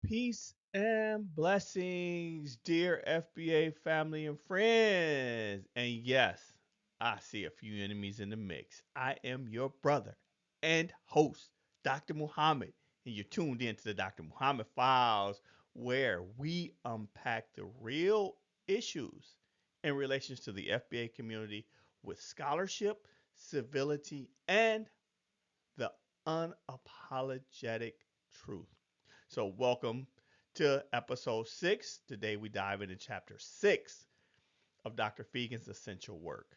Peace and blessings, dear FBA family and friends. And yes, I see a few enemies in the mix. I am your brother and host, Dr. Muhammad, and you're tuned in to the Dr. Muhammad Files, where we unpack the real issues in relations to the FBA community with scholarship, civility, and the unapologetic truth. So, welcome to episode 6. Today, we dive into chapter 6 of Dr. Feagin's essential work.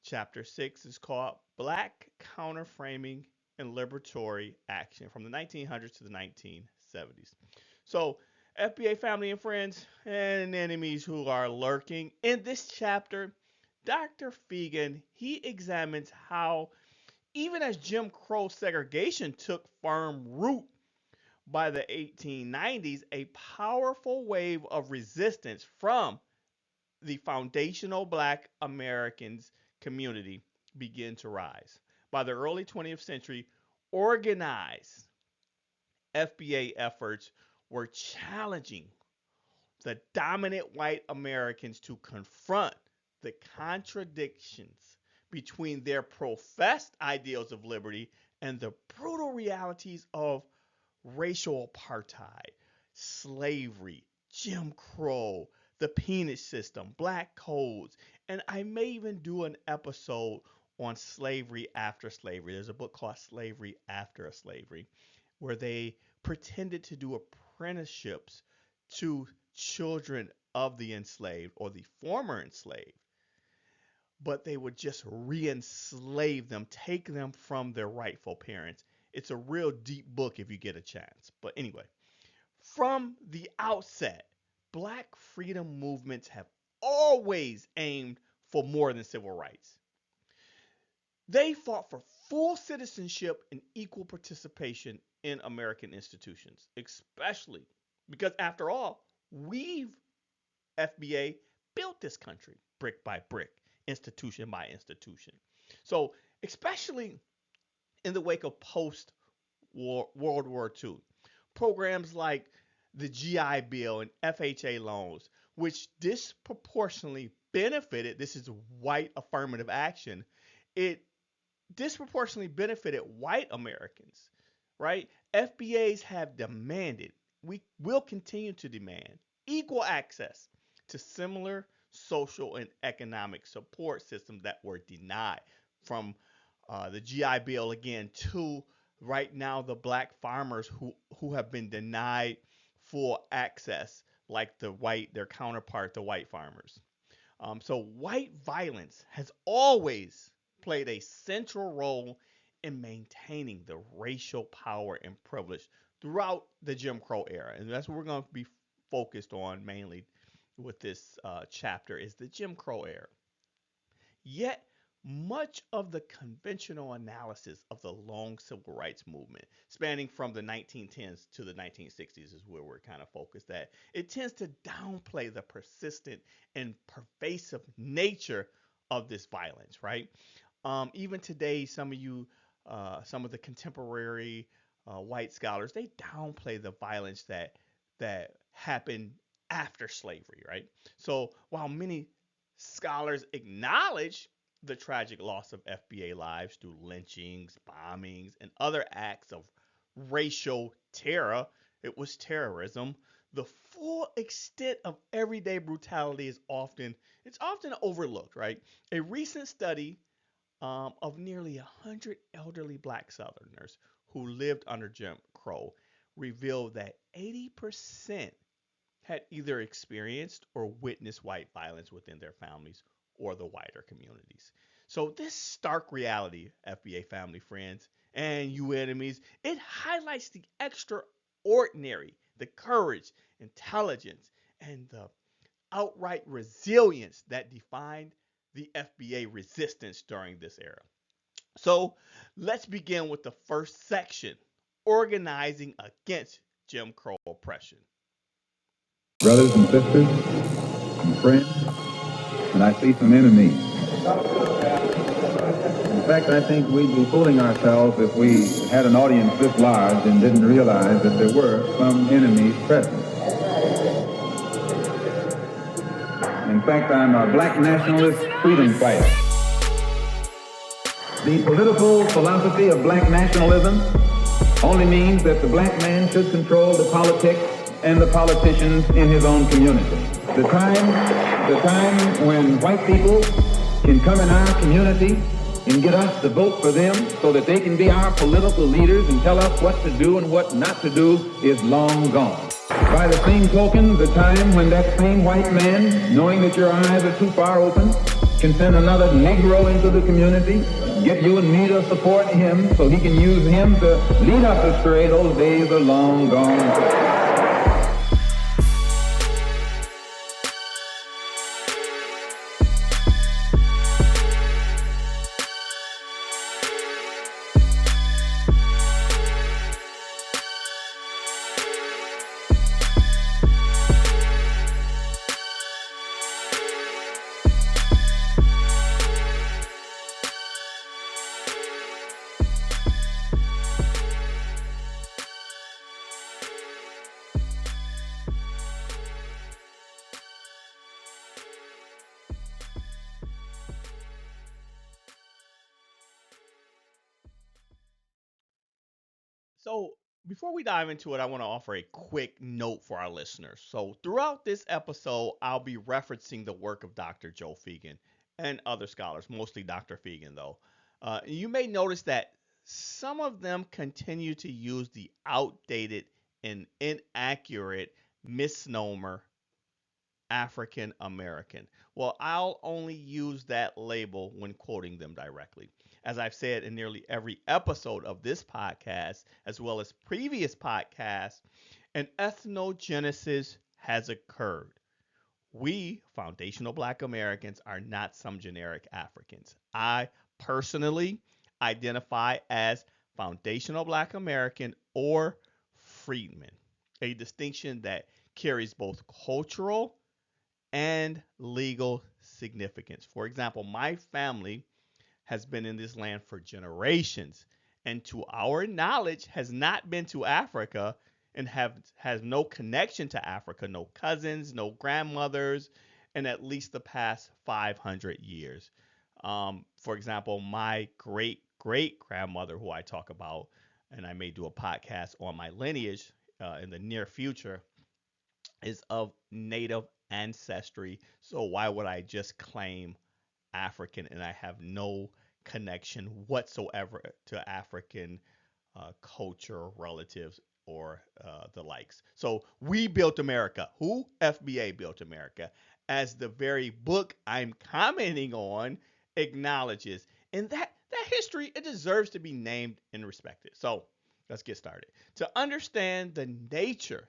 Chapter 6 is called Black Counterframing and Liberatory Action from the 1900s to the 1970s. So, FBA family and friends and enemies who are lurking, in this chapter, Dr. Feagin, he examines how even as Jim Crow segregation took firm root by the 1890s, a powerful wave of resistance from the foundational black Americans community began to rise. By the early 20th century, organized FBA efforts were challenging the dominant white Americans to confront the contradictions between their professed ideals of liberty and the brutal realities of racial apartheid, slavery, Jim Crow, the peonage system, black codes, and I may even do an episode on slavery after slavery. There's a book called Slavery After Slavery, where they pretended to do apprenticeships to children of the enslaved or the former enslaved, but they would just re-enslave them, take them from their rightful parents. It's a real deep book if you get a chance. But anyway, from the outset, black freedom movements have always aimed for more than civil rights. They fought for full citizenship and equal participation in American institutions, especially because, after all, we've, FBA, built this country brick by brick, institution by institution. So, especially in the wake of post World War II, programs like the GI Bill and FHA loans, which disproportionately benefited, this is white affirmative action, it disproportionately benefited white Americans, right? FBAs have demanded, we will continue to demand, equal access to similar social and economic support systems that were denied, from the GI Bill again to right now the black farmers who have been denied full access like their counterpart, the white farmers. So white violence has always played a central role in maintaining the racial power and privilege throughout the Jim Crow era, and that's what we're going to be focused on mainly with this chapter is the Jim Crow era. Yet, much of the conventional analysis of the long civil rights movement, spanning from the 1910s to the 1960s, is where we're kind of focused at. It tends to downplay the persistent and pervasive nature of this violence, right? Even today, some of the contemporary white scholars, they downplay the violence that happened after slavery, right? So while many scholars acknowledge the tragic loss of FBA lives through lynchings, bombings, and other acts of racial terror, it was terrorism. The full extent of everyday brutality is often overlooked, right? A recent study of nearly 100 elderly black Southerners who lived under Jim Crow revealed that 80% had either experienced or witnessed white violence within their families or the wider communities. So, this stark reality, FBA family friends, and you enemies, it highlights the extraordinary, the courage, intelligence, and the outright resilience that defined the FBA resistance during this era. So, let's begin with the first section, organizing against Jim Crow oppression. Brothers and sisters and friends, and I see some enemies. fact, I think we'd be fooling ourselves if we had an audience this large and didn't realize that there were some enemies present. In fact, I'm a black nationalist freedom fighter. The political philosophy of black nationalism only means that the black man should control the politics and the politicians in his own community. The time when white people can come in our community and get us to vote for them so that they can be our political leaders and tell us what to do and what not to do is long gone. By the same token, the time when that same white man, knowing that your eyes are too far open, can send another Negro into the community, get you and me to support him so he can use him to lead us astray, those days are long gone. So, before we dive into it, I want to offer a quick note for our listeners. So, throughout this episode, I'll be referencing the work of Dr. Joe Feagin and other scholars, mostly Dr. Feagin, though. You may notice that some of them continue to use the outdated and inaccurate misnomer African American. Well, I'll only use that label when quoting them directly. As I've said in nearly every episode of this podcast, as well as previous podcasts, an ethnogenesis has occurred. We, foundational Black Americans, are not some generic Africans. I personally identify as foundational Black American or Freedmen, a distinction that carries both cultural and legal significance. For example, my family has been in this land for generations and to our knowledge has not been to Africa and have has no connection to Africa, no cousins, no grandmothers in at least the past 500 years. For example, my great great grandmother, who I talk about, and I may do a podcast on my lineage in the near future, is of native ancestry. So why would I just claim African and I have no connection whatsoever to African culture, relatives, or the likes? So we built America. Who? FBA built America, as the very book I'm commenting on acknowledges. And that history, it deserves to be named and respected. So let's get started. To understand the nature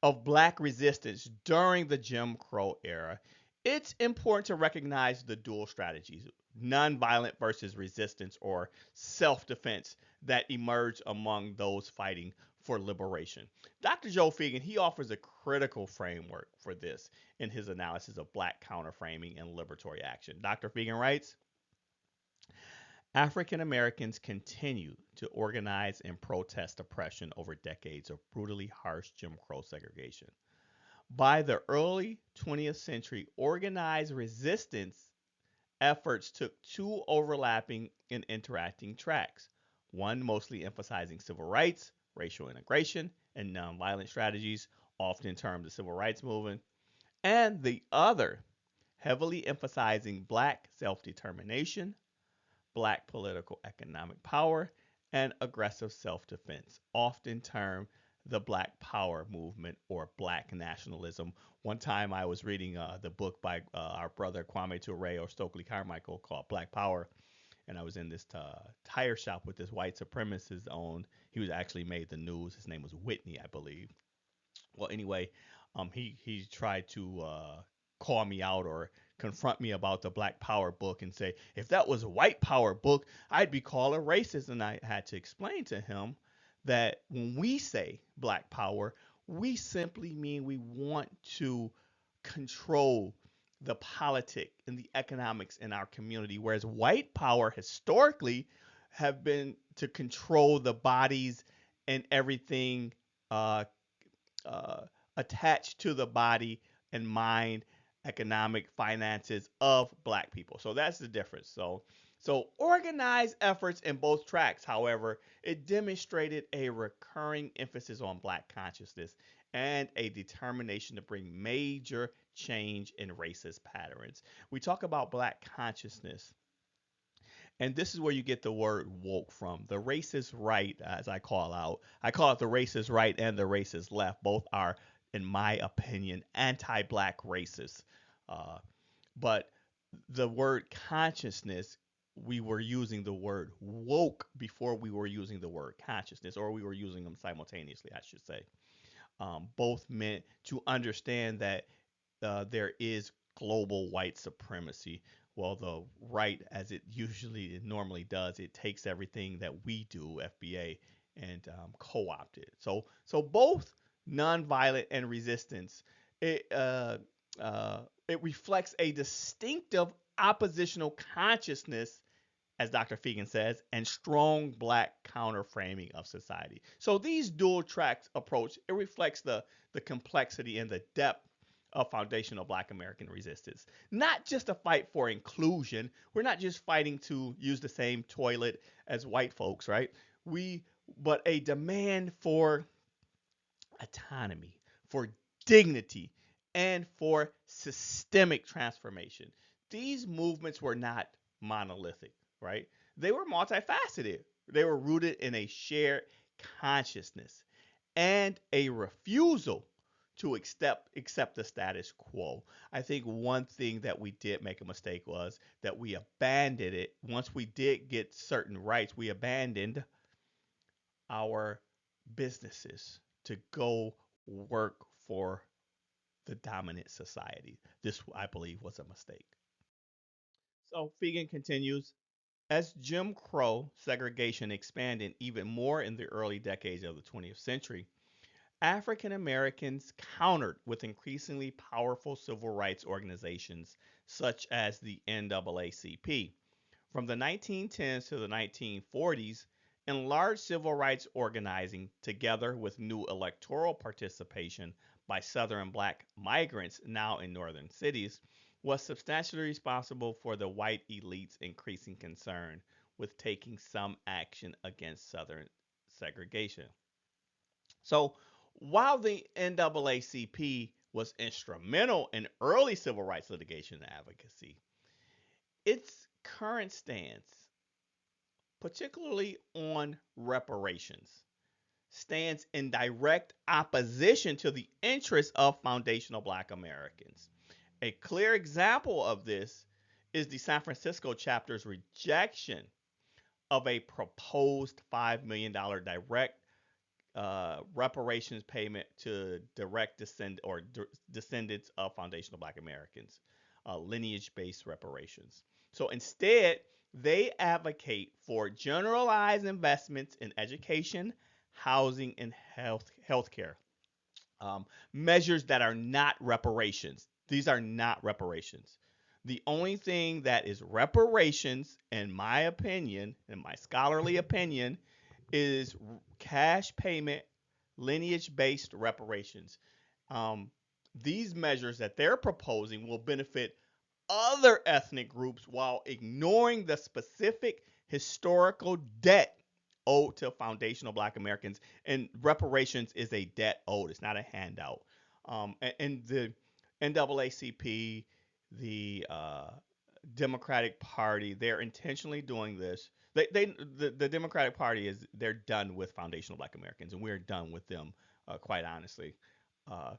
of black resistance during the Jim Crow era, it's important to recognize the dual strategies, nonviolent versus resistance or self defense, that emerge among those fighting for liberation. Dr. Joe Feagin, he offers a critical framework for this in his analysis of black counterframing and liberatory action. Dr. Feagin writes, African Americans continue to organize and protest oppression over decades of brutally harsh Jim Crow segregation. By the early 20th century, organized resistance efforts took two overlapping and interacting tracks, one mostly emphasizing civil rights, racial integration, and nonviolent strategies, often termed the civil rights movement, and the other heavily emphasizing black self determination, black political economic power, and aggressive self defense, often termed the Black Power movement or Black nationalism. One time I was reading the book by our brother Kwame Ture or Stokely Carmichael called Black Power, and I was in this tire shop with this white supremacist owned. He was actually made the news. His name was Whitney, I believe. Well, anyway, he tried to call me out or confront me about the Black Power book and say if that was a White Power book, I'd be called a racist. And I had to explain to him that when we say Black Power, we simply mean we want to control the politic and the economics in our community, whereas white power historically have been to control the bodies and everything uh, uh, attached to the body and mind, economic finances of black people. So that's the difference. So organized efforts in both tracks, however, it demonstrated a recurring emphasis on black consciousness and a determination to bring major change in racist patterns. We talk about black consciousness, and this is where you get the word woke from. The racist right, as I call it the racist right and the racist left. Both are, in my opinion, anti-black racists. Uh, but the word consciousness, we were using the word woke before we were using the word consciousness, or we were using them simultaneously, I should say. Both meant to understand that there is global white supremacy. Well, the right, as it usually it normally does, it takes everything that we do, FBA, and co-opt it. So both nonviolent and resistance, it it reflects a distinctive oppositional consciousness, as Dr. Feagin says, and strong black counterframing of society. So these dual tracks approach, it reflects the complexity and the depth of foundational black American resistance. Not just a fight for inclusion. We're not just fighting to use the same toilet as white folks, right? We but a demand for autonomy, for dignity, and for systemic transformation. These movements were not monolithic, right? They were multifaceted. They were rooted in a shared consciousness and a refusal to accept the status quo. I think one thing that we did make a mistake was that we abandoned it. Once we did get certain rights, we abandoned our businesses to go work for the dominant society. This, I believe, was a mistake. So Feagin continues. As Jim Crow segregation expanded even more in the early decades of the 20th century, African Americans countered with increasingly powerful civil rights organizations such as the NAACP. From the 1910s to the 1940s, enlarged civil rights organizing, together with new electoral participation by Southern black migrants now in northern cities, was substantially responsible for the white elite's increasing concern with taking some action against Southern segregation. So, while the NAACP was instrumental in early civil rights litigation and advocacy, its current stance, particularly on reparations, stands in direct opposition to the interests of foundational black Americans. A clear example of this is the San Francisco chapter's rejection of a proposed $5 million direct reparations payment to direct descendants of foundational black Americans, lineage based reparations. So instead, they advocate for generalized investments in education, housing, and healthcare. Measures that are not reparations. These are not reparations. The only thing that is reparations, in my opinion, in my scholarly opinion, is cash payment, lineage based reparations. Um, these measures that they're proposing will benefit other ethnic groups while ignoring the specific historical debt owed to foundational black Americans. And reparations is a debt owed, it's not a handout. And the NAACP, the Democratic Party, they're intentionally doing this. The Democratic Party is they're done with foundational Black Americans, and we're done with them, quite honestly. Uh,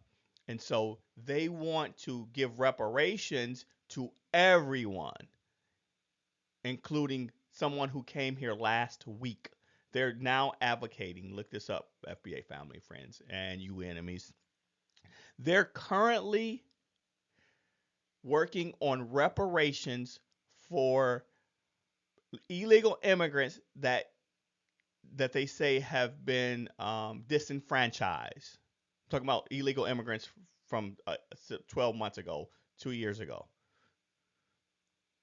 and so they want to give reparations to everyone, including someone who came here last week. They're now advocating. Look this up, FBA family, friends, and you enemies. They're currently working on reparations for illegal immigrants that they say have been disenfranchised. I'm talking about illegal immigrants from 12 months ago. 2 years ago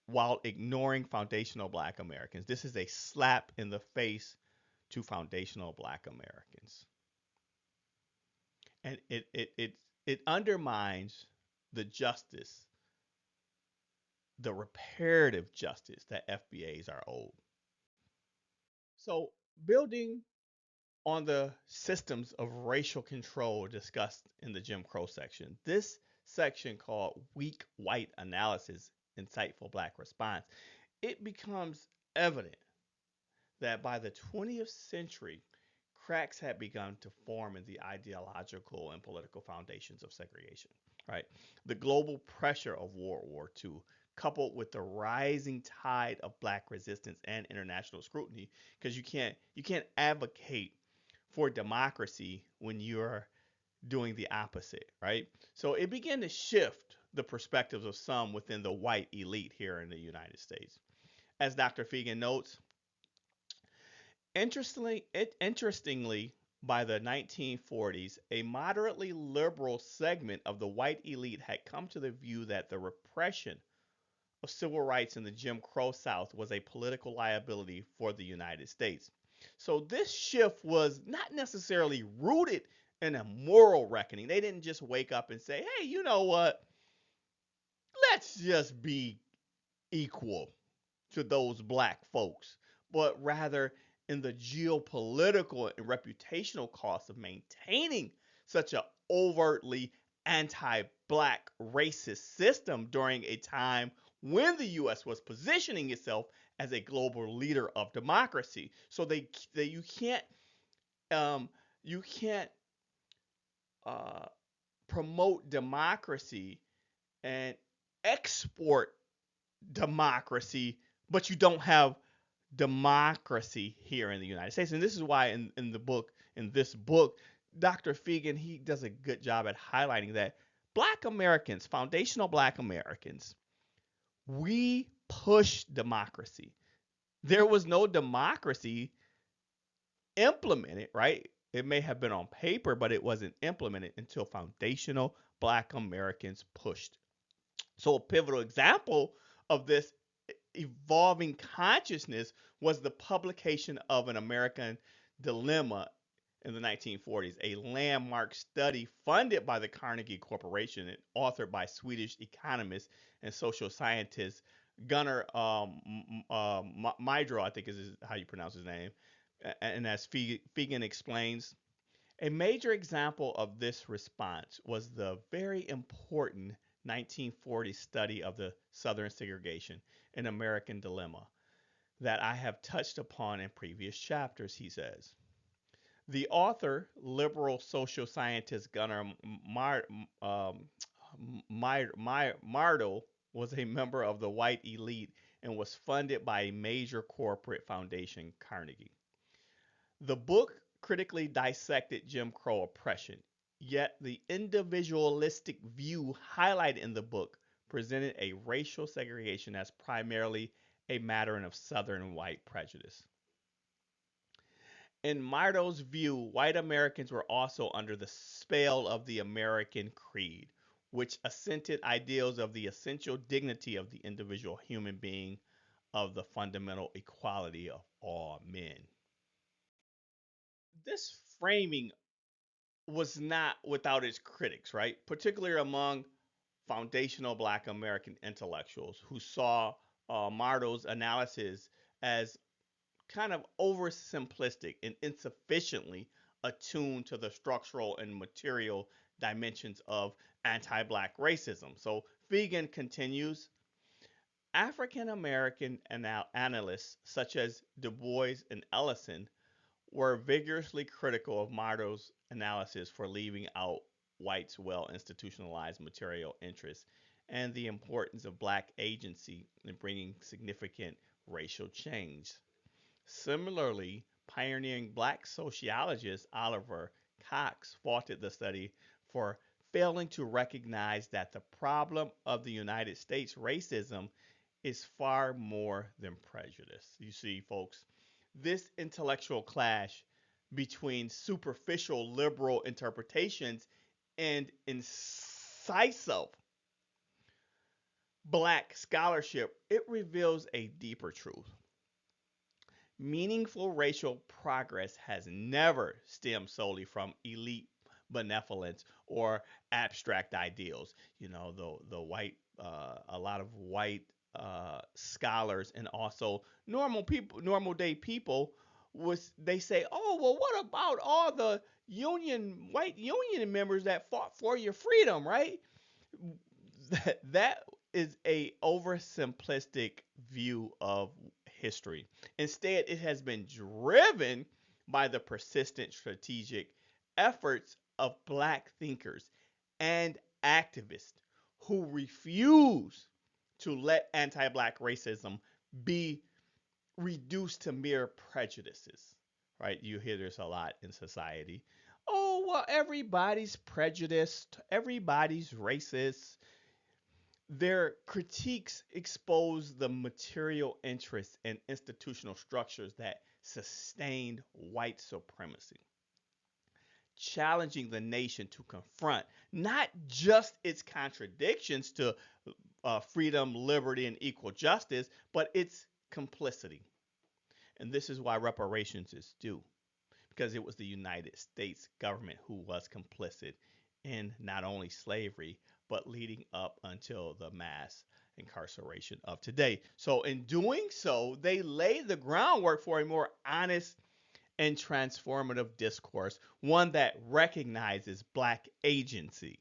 while ignoring foundational black Americans. This is a slap in the face to foundational black Americans. And it undermines the justice, the reparative justice that FBAs are owed. So, building on the systems of racial control discussed in the Jim Crow section, this section called Weak White Analysis, Insightful Black Response, it becomes evident that by the 20th century, cracks had begun to form in the ideological and political foundations of segregation. Right, the global pressure of World War II, coupled with the rising tide of black resistance and international scrutiny, because you can't advocate for democracy when you're doing the opposite, right? So it began to shift the perspectives of some within the white elite here in the United States. As Dr. Feagin notes, interestingly, by the 1940s, a moderately liberal segment of the white elite had come to the view that the repression of civil rights in the Jim Crow South was a political liability for the United States. So this shift was not necessarily rooted in a moral reckoning. They didn't just wake up and say, hey, you know what? Let's just be equal to those black folks, but rather in the geopolitical and reputational cost of maintaining such an overtly anti-black racist system during a time when the U.S. was positioning itself as a global leader of democracy. So they um, you can't uh, promote democracy and export democracy, but you don't have democracy here in the United States. And this is why in this book, Dr. Feagin, he does a good job at highlighting that black Americans, foundational black Americans, we push democracy. There was no democracy implemented, right? It may have been on paper, but it wasn't implemented until foundational black Americans pushed. So a pivotal example of this evolving consciousness was the publication of An American Dilemma in the 1940s, a landmark study funded by the Carnegie Corporation and authored by Swedish economist and social scientist Gunnar Myrdal, I think is how you pronounce his name. And as Feagin explains, a major example of this response was the very important 1940 study of the Southern segregation, An American Dilemma, that I have touched upon in previous chapters, he says. The author, liberal social scientist Gunnar Myrdal, was a member of the white elite and was funded by a major corporate foundation, Carnegie. The book critically dissected Jim Crow oppression, yet the individualistic view highlighted in the book presented a racial segregation as primarily a matter of Southern white prejudice. In Myrdal's view, white Americans were also under the spell of the American creed, which assented ideals of the essential dignity of the individual human being, of the fundamental equality of all men. This framing was not without its critics, right? Particularly among foundational black American intellectuals who saw Myrdal's analysis as kind of oversimplistic and insufficiently attuned to the structural and material dimensions of anti black racism. So Feagin continues, African American analysts such as Du Bois and Ellison were vigorously critical of Myrdal's analysis for leaving out whites' well institutionalized material interests and the importance of black agency in bringing significant racial change. Similarly, pioneering black sociologist Oliver Cox faulted the study for failing to recognize that the problem of the United States racism is far more than prejudice. You see, folks, this intellectual clash between superficial liberal interpretations and incisive Black scholarship, it reveals a deeper truth. Meaningful racial progress has never stemmed solely from elite benevolence or abstract ideals. You know, the white, a lot of white scholars and also normal people, normal day people, was they say, oh well, what about all the white union members that fought for your freedom, right? That is a oversimplistic view of history. Instead, it has been driven by the persistent strategic efforts of black thinkers and activists who refuse to let anti-black racism be reduced to mere prejudices. Right? You hear this a lot in society. Oh, well, everybody's prejudiced, everybody's racist. Their critiques expose the material interests and institutional structures that sustained white supremacy, challenging the nation to confront not just its contradictions to freedom, liberty, and equal justice, but its complicity. And this is why reparations is due, because it was the United States government who was complicit in not only slavery, but leading up until the mass incarceration of today. So, in doing so, they laid the groundwork for a more honest and transformative discourse, one that recognizes Black agency,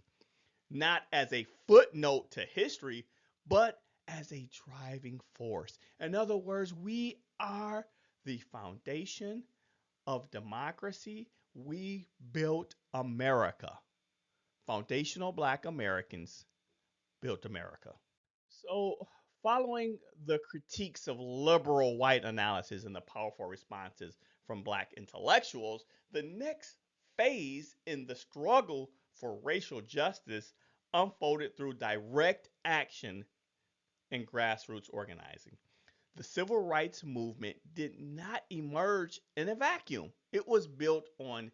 not as a footnote to history, but as a driving force. In other words, we are the foundation of democracy. We built America. Foundational Black Americans built America. So, following the critiques of liberal white analysis and the powerful responses from Black intellectuals, the next phase in the struggle for racial justice unfolded through direct action and grassroots organizing. The civil rights movement did not emerge in a vacuum. It was built on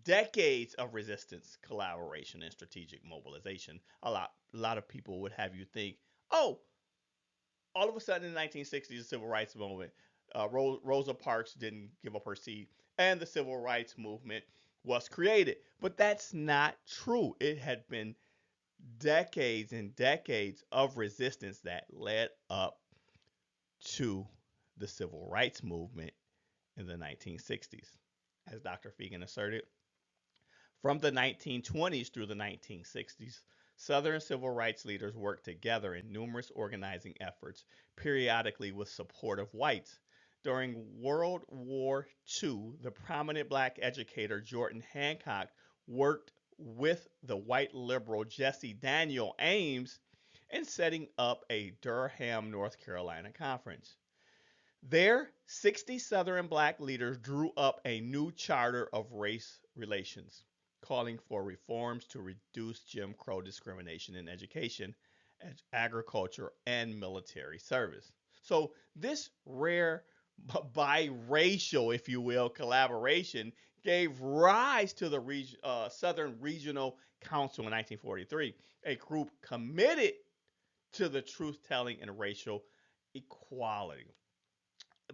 decades of resistance, collaboration, and strategic mobilization. A lot of people would have you think, oh, all of a sudden in the 1960s, the civil rights movement, Rosa Parks didn't give up her seat, and the civil rights movement was created. But that's not true. It had been decades and decades of resistance that led up to the civil rights movement in the 1960s. As Dr. Feagin asserted, from the 1920s through the 1960s, Southern civil rights leaders worked together in numerous organizing efforts, periodically with support of whites. During World War II, the prominent black educator Jordan Hancock worked with the white liberal Jesse Daniel Ames in setting up a Durham, North Carolina conference. There, 60 Southern black leaders drew up a new charter of race relations, calling for reforms to reduce Jim Crow discrimination in education, agriculture, and military service. So, this rare biracial, if you will, collaboration gave rise to the Southern Regional Council in 1943, a group committed to the truth telling and racial equality.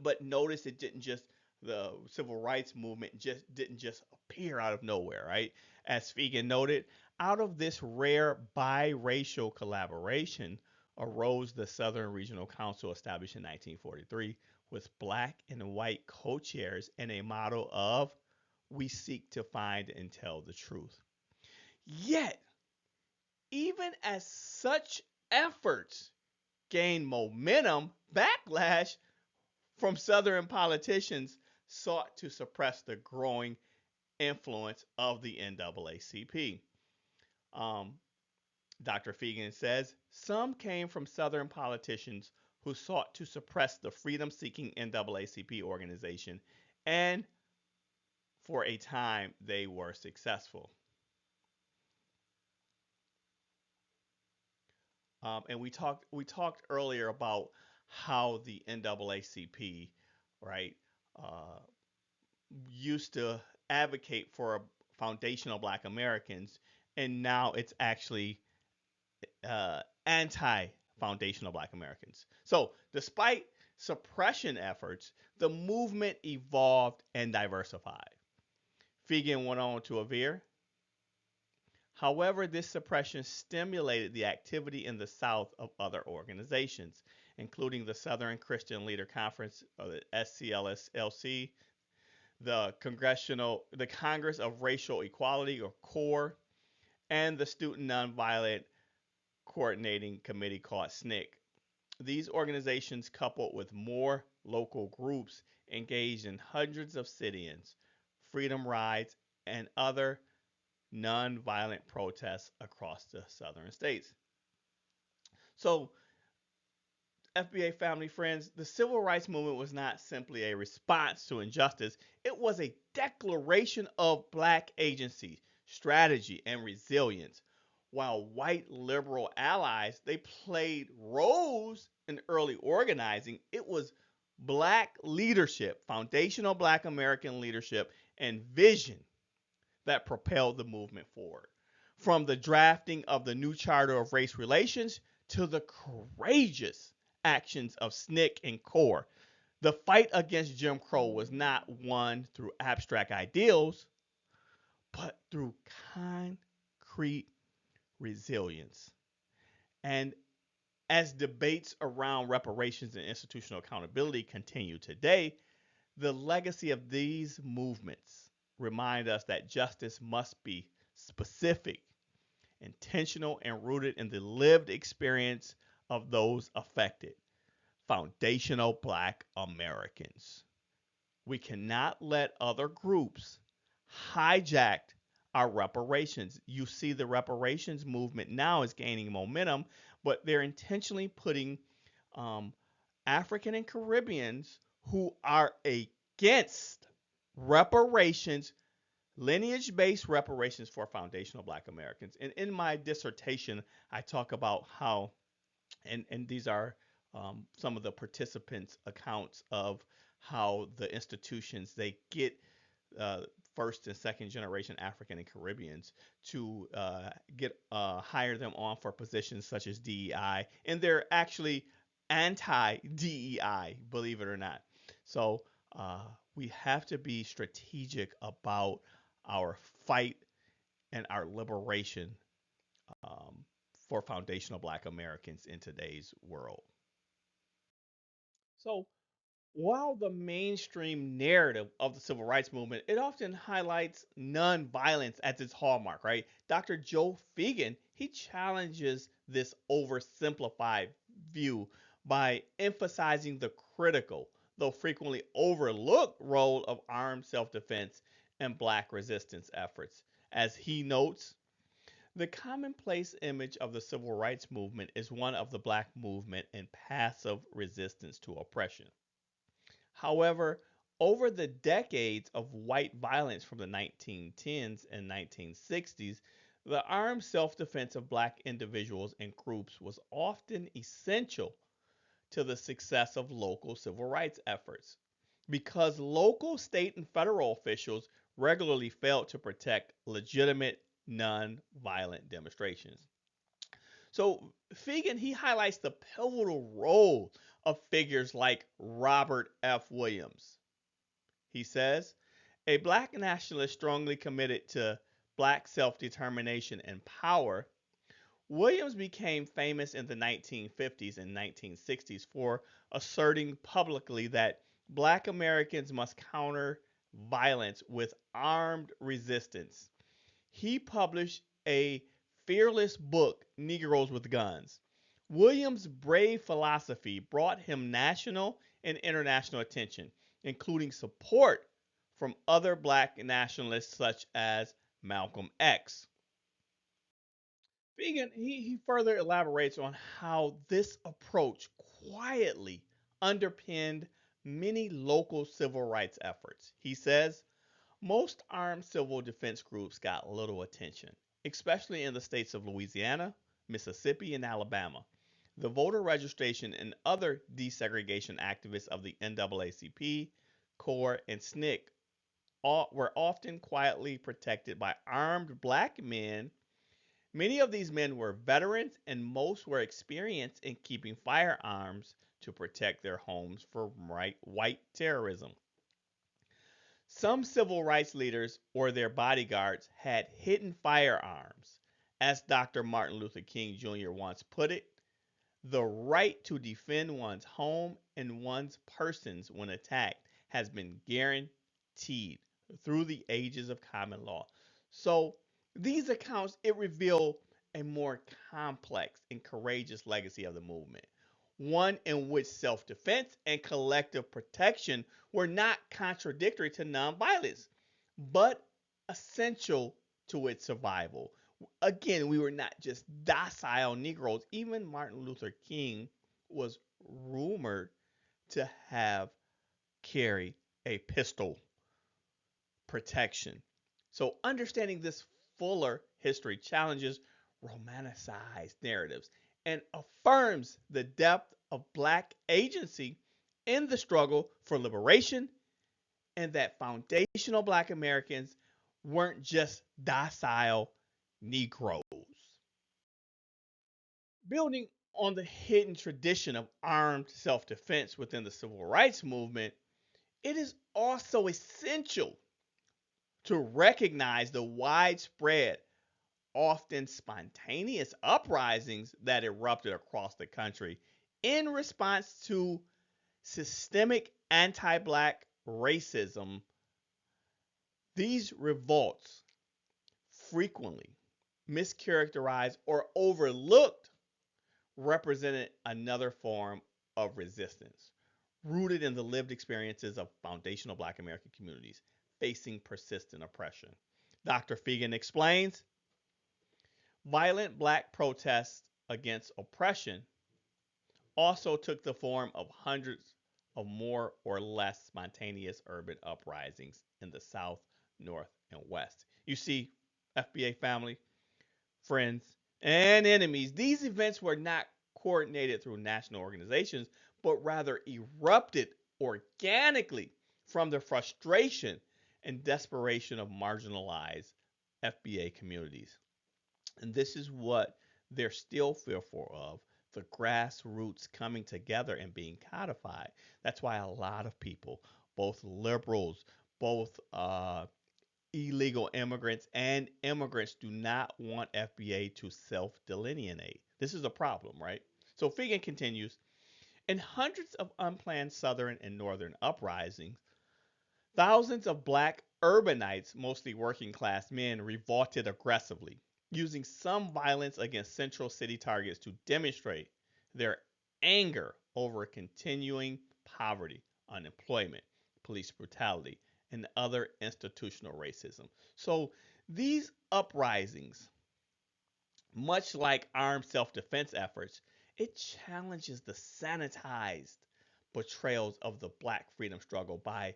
But notice it didn't just the civil rights movement just appear out of nowhere, right? As Feagin noted, out of this rare biracial collaboration arose the Southern Regional Council established in 1943 with black and white co-chairs and a motto of we seek to find and tell the truth. Yet, even as such efforts gained momentum, backlash from Southern politicians sought to suppress the growing influence of the NAACP. Um, Dr. Feagin says some came from Southern politicians who sought to suppress the freedom seeking NAACP organization, and for a time they were successful. And we talked earlier about how the NAACP, right, uh, used to advocate for foundational Black Americans, and now it's actually anti foundational black Americans. So, despite suppression efforts, the movement evolved and diversified. Feagin went on to aver, however, this suppression stimulated the activity in the South of other organizations, including the Southern Christian Leader Conference, or the SCLSLC, the Congress of Racial Equality, or CORE, and the Student Nonviolent Coordinating Committee called SNCC. These organizations, coupled with more local groups, engaged in hundreds of sit-ins, freedom rides, and other nonviolent protests across the southern states. So, FBA family friends, the civil rights movement was not simply a response to injustice, it was a declaration of black agency, strategy, and resilience. While white liberal allies, they played roles in early organizing, it was black leadership, foundational black American leadership, and vision that propelled the movement forward. From the drafting of the new Charter of Race Relations to the courageous actions of SNCC and CORE, the fight against Jim Crow was not won through abstract ideals, but through concrete resilience. And as debates around reparations and institutional accountability continue today, the legacy of these movements remind us that justice must be specific, intentional, and rooted in the lived experience of those affected, foundational black Americans. We cannot let other groups hijack our reparations. You see, the reparations movement now is gaining momentum, but they're intentionally putting um, African and Caribbeans who are against reparations, lineage based reparations for foundational black Americans. And in my dissertation, I talk about how, and these are some of the participants' accounts of how the institutions they get uh, first and second generation African and Caribbeans to get hire them on for positions such as DEI, and they're actually anti DEI, believe it or not. So uh, we have to be strategic about our fight and our liberation um, for foundational Black Americans in today's world. So while the mainstream narrative of the civil rights movement, it often highlights nonviolence as its hallmark, right? Dr. Joe Feagin, he challenges this oversimplified view by emphasizing the critical, though frequently overlooked, role of armed self-defense and black resistance efforts. As he notes, the commonplace image of the civil rights movement is one of the black movement in passive resistance to oppression. However, over the decades of white violence from the 1910s and 1960s, the armed self defense of black individuals and groups was often essential to the success of local civil rights efforts because local, state, and federal officials regularly failed to protect legitimate non-violent demonstrations. So Feagin he highlights the pivotal role of figures like Robert F. Williams. He says, a black nationalist strongly committed to black self-determination and power, Williams became famous in the 1950s and 1960s for asserting publicly that black Americans must counter violence with armed resistance. He published a fearless book, Negroes with Guns. Williams' brave philosophy brought him national and international attention, including support from other black nationalists such as Malcolm X. Feagin, he further elaborates on how this approach quietly underpinned many local civil rights efforts. He says, most armed civil defense groups got little attention, especially in the states of Louisiana, Mississippi, and Alabama. The voter registration and other desegregation activists of the NAACP, CORE, and SNCC were often quietly protected by armed black men, Many of these men were veterans, and most were experienced in keeping firearms to protect their homes from white terrorism. Some civil rights leaders or their bodyguards had hidden firearms. As Dr. Martin Luther King Jr. once put it, the right to defend one's home and one's persons when attacked has been guaranteed through the ages of common law. So these accounts it reveal a more complex and courageous legacy of the movement, one in which self-defense and collective protection were not contradictory to nonviolence, but essential to its survival. Again, we were not just docile Negroes. Even Martin Luther King was rumored to have carried a pistol protection. So, understanding this fuller history challenges romanticized narratives and affirms the depth of Black agency in the struggle for liberation, and that foundational Black Americans weren't just docile Negroes. Building on the hidden tradition of armed self defense within the civil rights movement, it is also essential to recognize the widespread, often spontaneous uprisings that erupted across the country in response to systemic anti Black racism. These revolts, frequently mischaracterized or overlooked, represented another form of resistance rooted in the lived experiences of foundational Black American communities facing persistent oppression. Dr. Feagin explains violent Black protests against oppression also took the form of hundreds of more or less spontaneous urban uprisings in the South, North, and West. You see, FBA family, friends, and enemies, these events were not coordinated through national organizations, but rather erupted organically from the frustration and desperation of marginalized FBA communities. And this is what they're still fearful of, the grassroots coming together and being codified. That's why a lot of people, both liberals, both illegal immigrants and immigrants, do not want FBA to self delineate. This is a problem, right? So Feagin continues in hundreds of unplanned southern and northern uprisings, thousands of Black urbanites, mostly working class men, revolted aggressively, using some violence against central city targets to demonstrate their anger over continuing poverty, unemployment, police brutality, and other institutional racism. So these uprisings, much like armed self-defense efforts, it challenges the sanitized portrayals of the Black freedom struggle by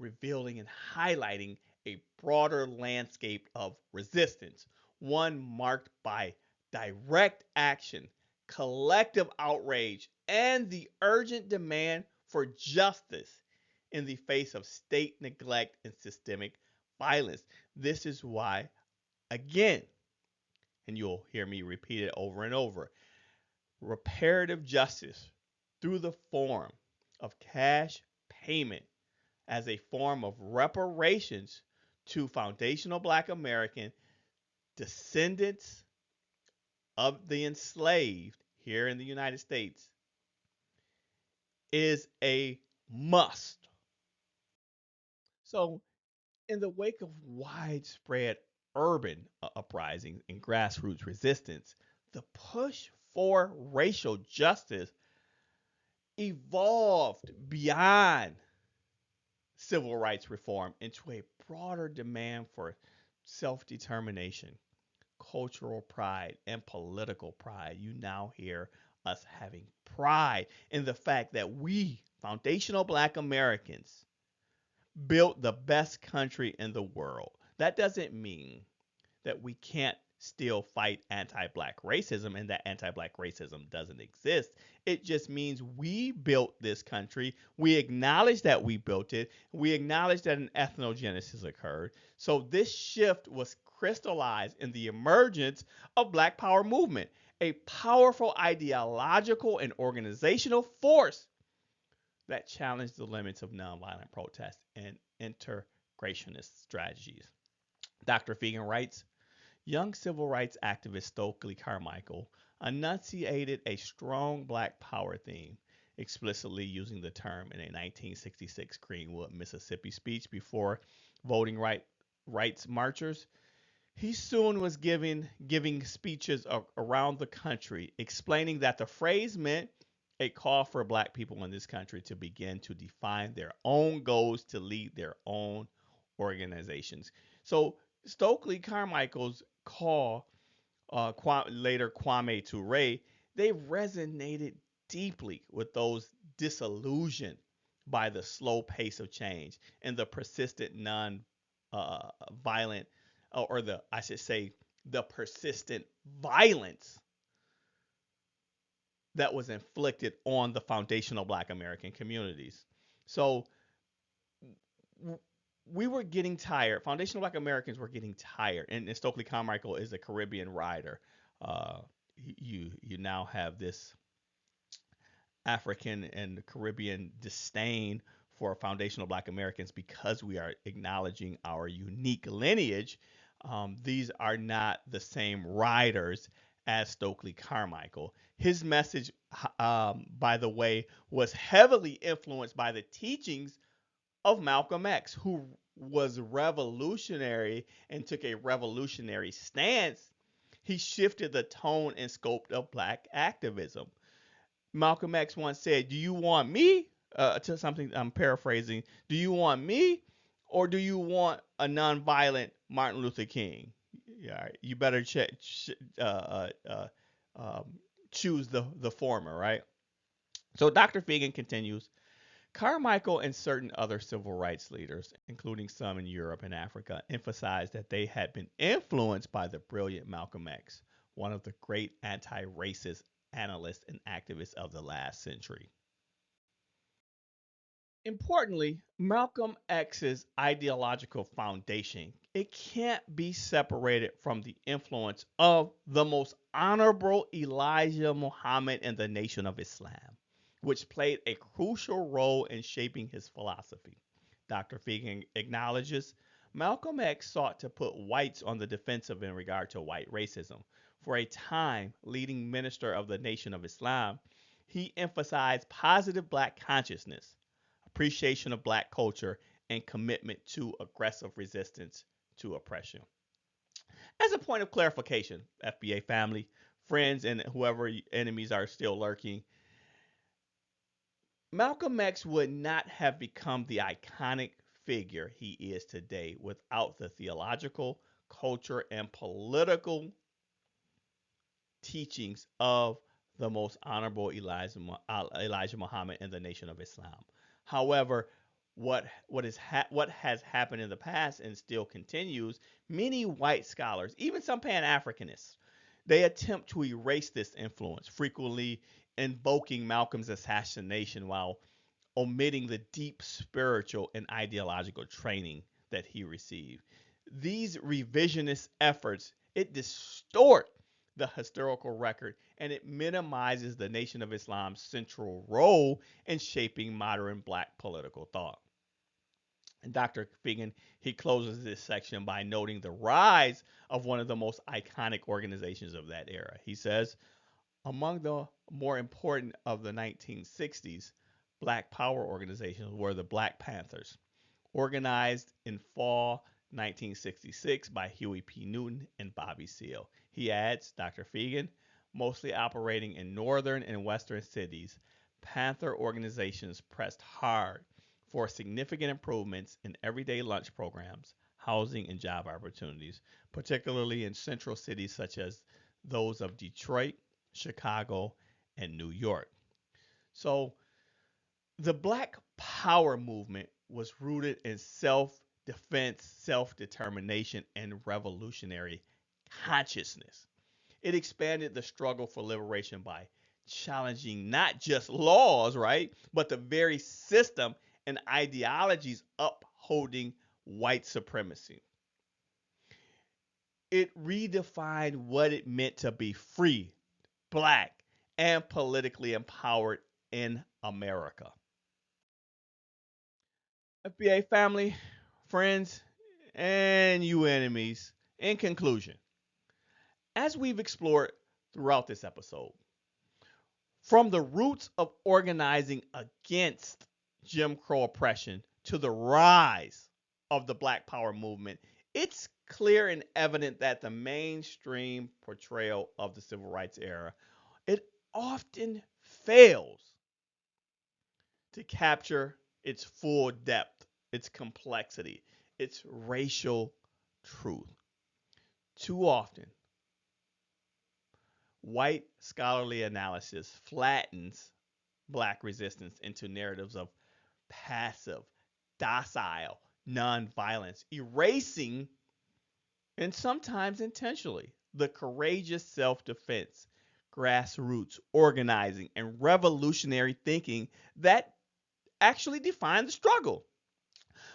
revealing and highlighting a broader landscape of resistance, one marked by direct action, collective outrage, and the urgent demand for justice in the face of state neglect and systemic violence. This is why, again, and you'll hear me repeat it over and over, reparative justice through the form of cash payment as a form of reparations to foundational Black American descendants of the enslaved here in the United States is a must. So, in the wake of widespread urban uprisings and grassroots resistance, the push for racial justice evolved beyond civil rights reform into a broader demand for self determination, cultural pride, and political pride. You now hear us having pride in the fact that we, foundational Black Americans, built the best country in the world. That doesn't mean that we can't still fight anti Black racism and that anti Black racism doesn't exist. It just means we built this country. We acknowledge that we built it. We acknowledge that an ethnogenesis occurred. So this shift was crystallized in the emergence of Black Power movement, a powerful ideological and organizational force that challenged the limits of nonviolent protest and integrationist strategies. Dr. Feagin writes, young civil rights activist Stokely Carmichael enunciated a strong Black Power theme, explicitly using the term in a 1966 Greenwood, Mississippi speech before voting rights marchers. He soon was giving speeches around the country, explaining that the phrase meant a call for Black people in this country to begin to define their own goals to lead their own organizations. So Stokely Carmichael's call, later Kwame Ture, they resonated deeply with those disillusioned by the slow pace of change and the persistent non-violent, or the I should say the persistent violence that was inflicted on the foundational Black American communities. So we were getting tired. Foundational Black Americans were getting tired, and Stokely Carmichael is a Caribbean writer. Uh, you now have this African and Caribbean disdain for foundational Black Americans because we are acknowledging our unique lineage. These are not the same writers as Stokely Carmichael. His message, by the way, was heavily influenced by the teachings of Malcolm X, who was revolutionary and took a revolutionary stance. He shifted the tone and scope of Black activism. Malcolm X once said, "Do you want me?" To something I'm paraphrasing. Do you want me, or do you want a nonviolent Martin Luther King? Yeah, you better choose the former, right? So Dr. Feagin continues. Carmichael and certain other civil rights leaders, including some in Europe and Africa, emphasized that they had been influenced by the brilliant Malcolm X, one of the great anti-racist analysts and activists of the last century. Importantly, Malcolm X's ideological foundation, it can't be separated from the influence of the most honorable Elijah Muhammad and the Nation of Islam, which played a crucial role in shaping his philosophy. Dr. Feagin acknowledges Malcolm X sought to put whites on the defensive in regard to white racism. For a time, leading minister of the Nation of Islam, he emphasized positive Black consciousness, appreciation of Black culture, and commitment to aggressive resistance to oppression. As a point of clarification, FBA family, friends, and whoever enemies are still lurking, Malcolm X would not have become the iconic figure he is today without the theological, culture, and political teachings of the most honorable Elijah Muhammad and the Nation of Islam. However, what has happened in the past and still continues, many white scholars, even some Pan-Africanists, they attempt to erase this influence, frequently invoking Malcolm's assassination while omitting the deep spiritual and ideological training that he received. These revisionist efforts, it distort the historical record and it minimizes the Nation of Islam's central role in shaping modern Black political thought. And Dr. Feagin, he closes this section by noting the rise of one of the most iconic organizations of that era. He says, among the more important of the 1960s Black Power organizations were the Black Panthers, organized in fall 1966 by Huey P. Newton and Bobby Seale. He adds, Dr. Feagin, mostly operating in northern and western cities, Panther organizations pressed hard for significant improvements in everyday lunch programs, housing, and job opportunities, particularly in central cities such as those of Detroit, Chicago, and New York. So the Black Power movement was rooted in self defense, self determination, and revolutionary consciousness. It expanded the struggle for liberation by challenging not just laws, right, but the very system and ideologies upholding white supremacy. It redefined what it meant to be free, black, and politically empowered in America. FBA family, friends, and you enemies, in conclusion, as we've explored throughout this episode, from the roots of organizing against Jim Crow oppression to the rise of the Black Power movement, it's clear and evident that the mainstream portrayal of the civil rights era, it often fails to capture its full depth, its complexity, its racial truth. Too often, white scholarly analysis flattens black resistance into narratives of passive, docile nonviolence, erasing, and sometimes intentionally, the courageous self defense, grassroots organizing, and revolutionary thinking that actually define the struggle.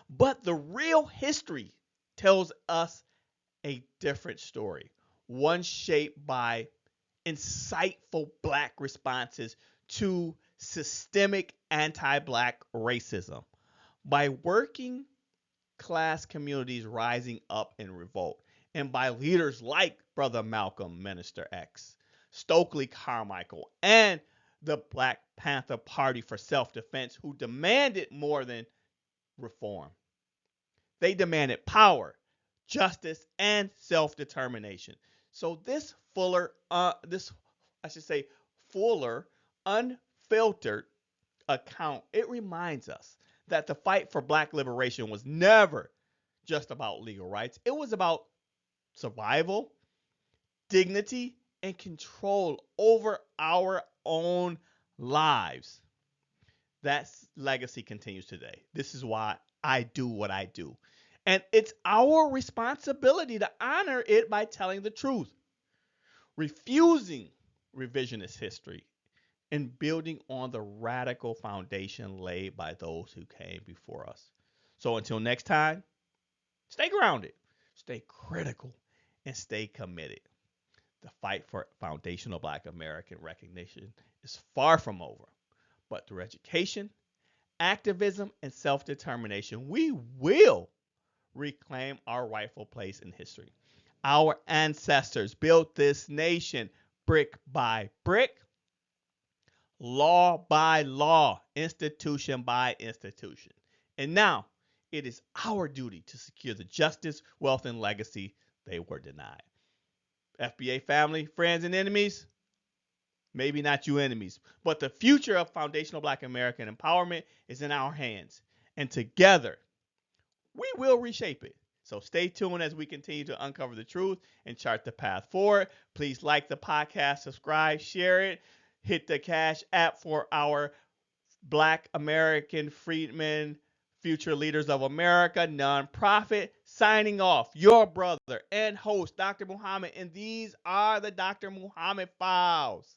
But the real history tells us a different story, one shaped by insightful black responses to systemic anti black racism, by working class communities rising up in revolt, and by leaders like Brother Malcolm, Minister X, Stokely Carmichael, and the Black Panther Party for Self Defense, who demanded more than reform. They demanded power, justice, and self-determination. So this I should say, fuller, unfiltered account, it reminds us that the fight for black liberation was never just about legal rights. It was about survival, dignity, and control over our own lives. That legacy continues today. This is why I do what I do. And it's our responsibility to honor it by telling the truth, refusing revisionist history, and building on the radical foundation laid by those who came before us. So until next time, stay grounded, stay critical, and stay committed. The fight for foundational Black American recognition is far from over, but through education, activism, and self determination, we will reclaim our rightful place in history. Our ancestors built this nation brick by brick, law by law, institution by institution. And now it is our duty to secure the justice, wealth, and legacy they were denied. FBA family, friends, and enemies, maybe not you enemies, but the future of foundational Black American empowerment is in our hands. And together, we will reshape it. So stay tuned as we continue to uncover the truth and chart the path forward. Please like the podcast, subscribe, share it, hit the Cash App for our Black American Freedmen, Future Leaders of America nonprofit. Signing off, your brother and host, Dr. Muhammad, and these are the Dr. Muhammad Files.